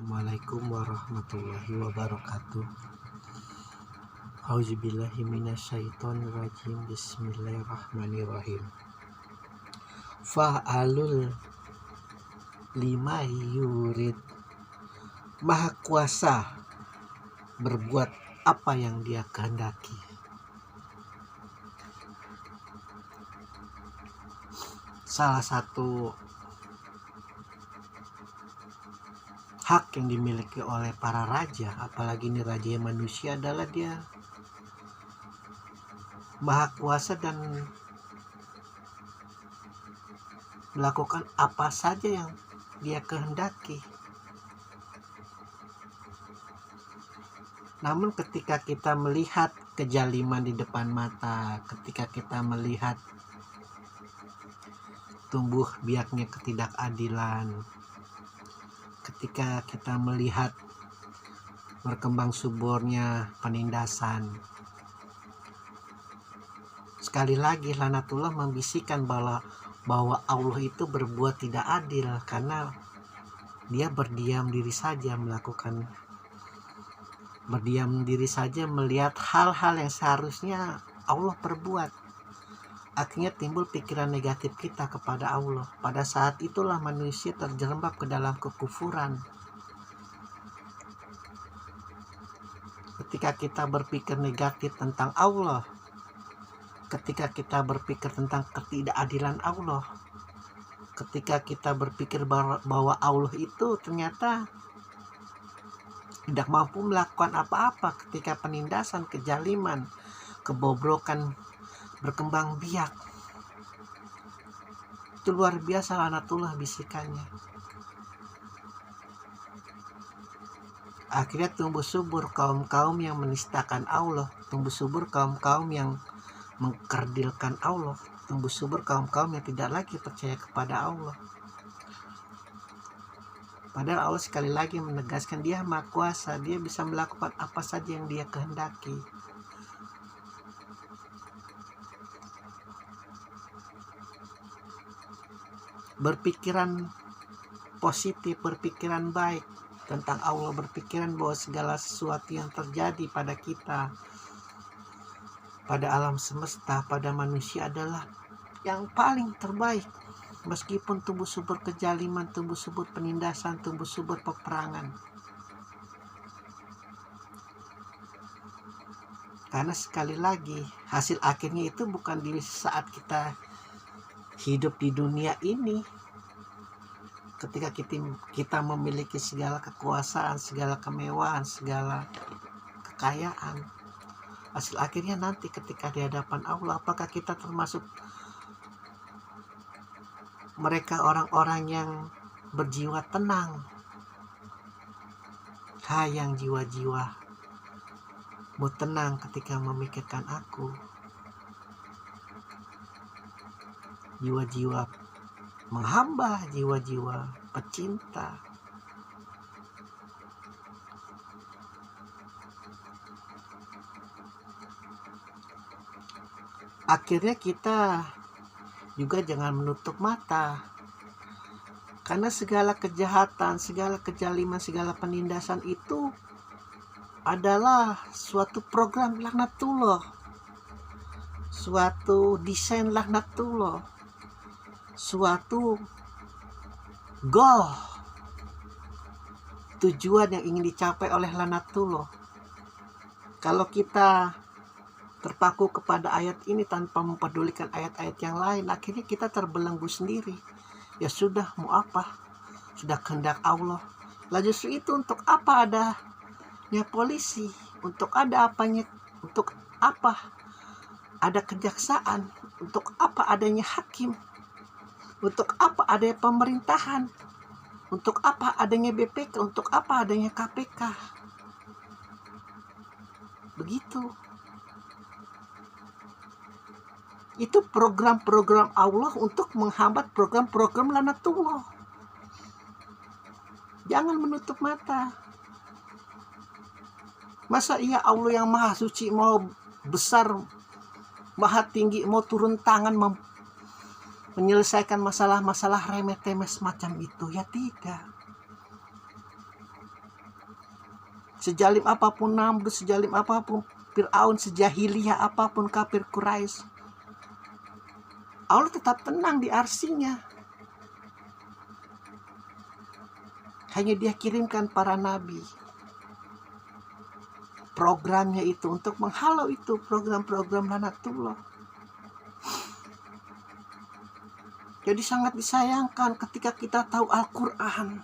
Assalamualaikum warahmatullahi wabarakatuh. Auzubillahi minasyaitonirrajim. Bismillahirrahmanirrahim. Fa'alul lima yurid. Maha kuasa berbuat apa yang dia kehendaki. Salah satu hak yang dimiliki oleh para raja, apalagi ini raja yang manusia, adalah dia maha kuasa dan melakukan apa saja yang dia kehendaki. Namun ketika kita melihat kezaliman di depan mata, ketika kita melihat tumbuh biaknya ketidakadilan, ketika kita melihat berkembang suburnya penindasan, sekali lagi laknatullah membisikkan bahwa Allah itu berbuat tidak adil, karena dia berdiam diri saja melihat hal-hal yang seharusnya Allah perbuat. Akhirnya timbul pikiran negatif kita kepada Allah. Pada saat itulah manusia terjerembab ke dalam kekufuran. Ketika kita berpikir negatif tentang Allah, ketika kita berpikir tentang ketidakadilan Allah, ketika kita berpikir bahwa Allah itu ternyata tidak mampu melakukan apa-apa, ketika penindasan, kezaliman, kebobrokan berkembang biak, itu luar biasa laknatullah bisikannya. Akhirnya tumbuh subur kaum-kaum yang menistakan Allah, tumbuh subur kaum-kaum yang mengkerdilkan Allah, tumbuh subur kaum-kaum yang tidak lagi percaya kepada Allah. Padahal Allah sekali lagi menegaskan dia maha kuasa, dia bisa melakukan apa saja yang dia kehendaki. Berpikiran positif, berpikiran baik tentang Allah, berpikiran bahwa segala sesuatu yang terjadi pada kita, pada alam semesta, pada manusia adalah yang paling terbaik. Meskipun tumbuh subur kezaliman, tumbuh subur penindasan, tumbuh subur peperangan. Karena sekali lagi hasil akhirnya itu bukan di saat kita hidup di dunia ini, ketika kita memiliki segala kekuasaan, segala kemewahan, segala kekayaan. Hasil akhirnya nanti ketika di hadapan Allah, apakah kita termasuk mereka orang-orang yang berjiwa tenang? Hai yang jiwa-jiwa mau tenang ketika memikirkan aku, jiwa-jiwa menghamba, jiwa-jiwa pecinta. Akhirnya kita juga jangan menutup mata, karena segala kejahatan, segala kezaliman, segala penindasan itu adalah suatu program laknatullah, suatu desain laknatullah, suatu goal, tujuan yang ingin dicapai oleh laknatullah. Kalau kita terpaku kepada ayat ini tanpa mempedulikan ayat-ayat yang lain, akhirnya kita terbelenggu sendiri. Ya sudah, mau apa? Sudah kehendak Allah. Lah justru itu, untuk apa adanya polisi? Untuk apa ada kejaksaan? Untuk apa adanya hakim? Untuk apa adanya pemerintahan? Untuk apa adanya BPK? Untuk apa adanya KPK? Begitu. Itu program-program Allah untuk menghambat program-program laknatullah. Jangan menutup mata. Masa iya Allah yang maha suci mau besar, maha tinggi, mau turun tangan menyelesaikan masalah-masalah remeh-temeh semacam itu? Ya tidak. Sejalim apapun Namrud, sejalim apapun Fir'aun, sejahiliyah apapun kafir Quraisy, Allah tetap tenang di arsinya. Hanya Dia kirimkan para nabi. Programnya itu untuk menghalau itu program-program lanatullah. Jadi sangat disayangkan ketika kita tahu Al-Quran,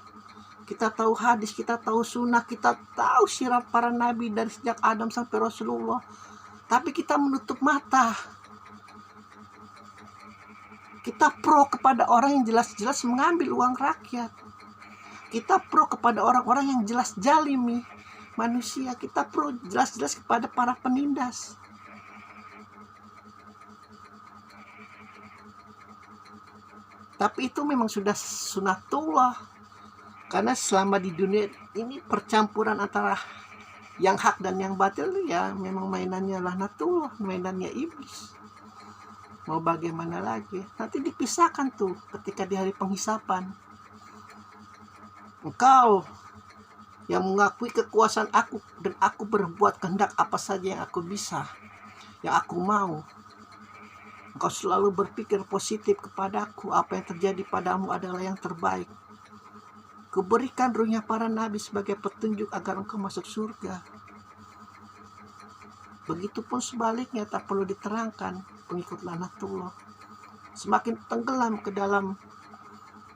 kita tahu hadis, kita tahu sunnah, kita tahu sirah para nabi dari sejak Adam sampai Rasulullah, tapi kita menutup mata. Kita pro kepada orang yang jelas-jelas mengambil uang rakyat. Kita pro kepada orang-orang yang jelas zalimi manusia. Kita pro jelas-jelas kepada para penindas. Tapi itu memang sudah sunatullah. Karena selama di dunia ini percampuran antara yang hak dan yang batil, ya memang mainannya laknatullah, mainannya iblis. Mau bagaimana lagi? Nanti dipisahkan tuh ketika di hari penghisapan. Engkau yang mengakui kekuasaan aku dan aku berbuat kehendak apa saja yang aku bisa, yang aku mau. Engkau selalu berpikir positif kepadaku, apa yang terjadi padamu adalah yang terbaik. Kuberikan ruhnya para nabi sebagai petunjuk agar engkau masuk surga. Begitupun sebaliknya, tak perlu diterangkan, pengikut laknatullah semakin tenggelam ke dalam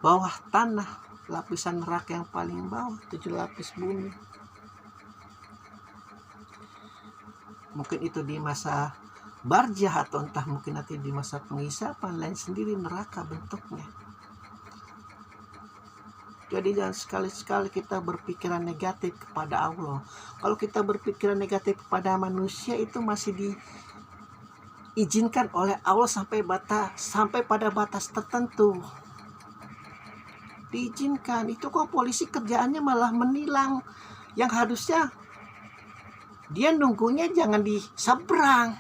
bawah tanah, lapisan neraka yang paling bawah, 7 lapis bumi. Mungkin itu di masa barzah, atau entah mungkin nanti di masa penghisapan, lain sendiri neraka bentuknya. Jadi jangan sekali-sekali kita berpikiran negatif kepada Allah. Kalau kita berpikiran negatif kepada manusia, itu masih diizinkan oleh Allah sampai pada batas tertentu. Diizinkan. Itu kok polisi kerjaannya malah menilang, yang harusnya dia nunggunya jangan di seberang,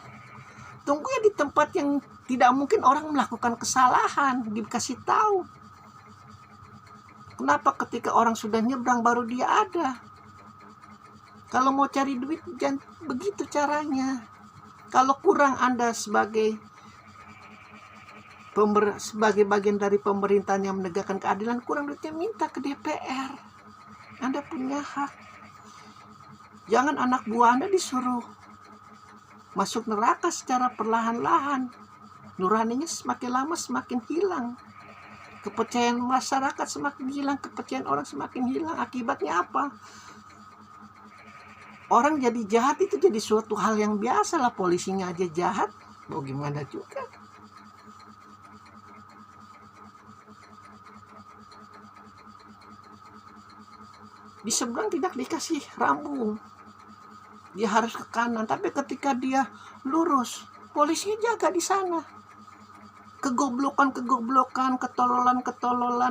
tunggunya di tempat yang tidak mungkin orang melakukan kesalahan, dikasih tahu. Kenapa ketika orang sudah nyebrang baru dia ada? Kalau mau cari duit jangan begitu caranya. Kalau kurang Anda sebagai bagian dari pemerintahan yang menegakkan keadilan, kurang duitnya, minta ke DPR. Anda punya hak. Jangan anak buah Anda disuruh masuk neraka secara perlahan-lahan. Nuraninya semakin lama semakin hilang. Kepercayaan masyarakat semakin hilang, kepercayaan orang semakin hilang. Akibatnya apa? Orang jadi jahat itu jadi suatu hal yang biasa lah. Polisinya aja jahat, mau gimana juga. Di seberang tidak dikasih rambu, dia harus ke kanan. Tapi ketika dia lurus, polisinya jaga di sana. Kegoblokan, ketololan,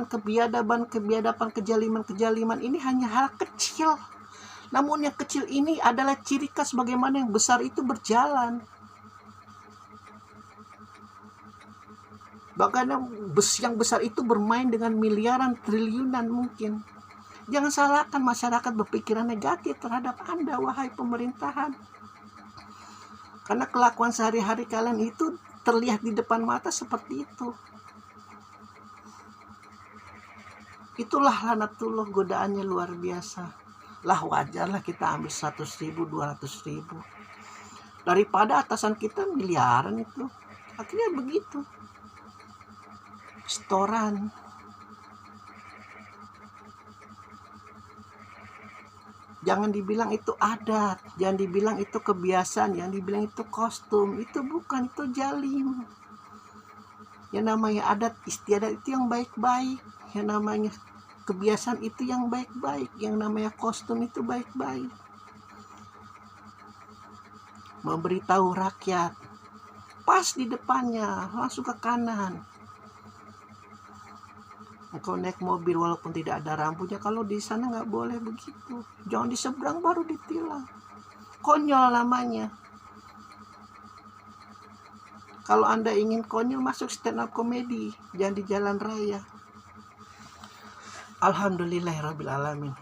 kebiadaban, kejaliman ini hanya hal kecil. Namun yang kecil ini adalah ciri khas bagaimana yang besar itu berjalan. Bagaimana yang besar itu bermain dengan miliaran, triliunan mungkin. Jangan salahkan masyarakat berpikiran negatif terhadap Anda, wahai pemerintahan. Karena kelakuan sehari-hari kalian itu terlihat di depan mata seperti itu. Itulah laknatullah, godaannya luar biasa. Lah wajarlah kita ambil 100.000, 200.000. Daripada atasan kita miliaran itu. Akhirnya begitu. Setoran. Jangan dibilang itu adat, jangan dibilang itu kebiasaan, jangan dibilang itu kostum. Itu bukan, itu jalim. Yang namanya adat istiadat itu yang baik-baik. Yang namanya kebiasaan itu yang baik-baik. Yang namanya kostum itu baik-baik. Memberitahu rakyat, pas di depannya, langsung ke kanan. Engkau naik mobil walaupun tidak ada rambunya, kalau di sana nggak boleh begitu. Jangan di seberang baru ditilang. Konyol namanya. Kalau Anda ingin konyol, masuk stand up komedi, jangan di jalan raya. Alhamdulillahirabbil alamin.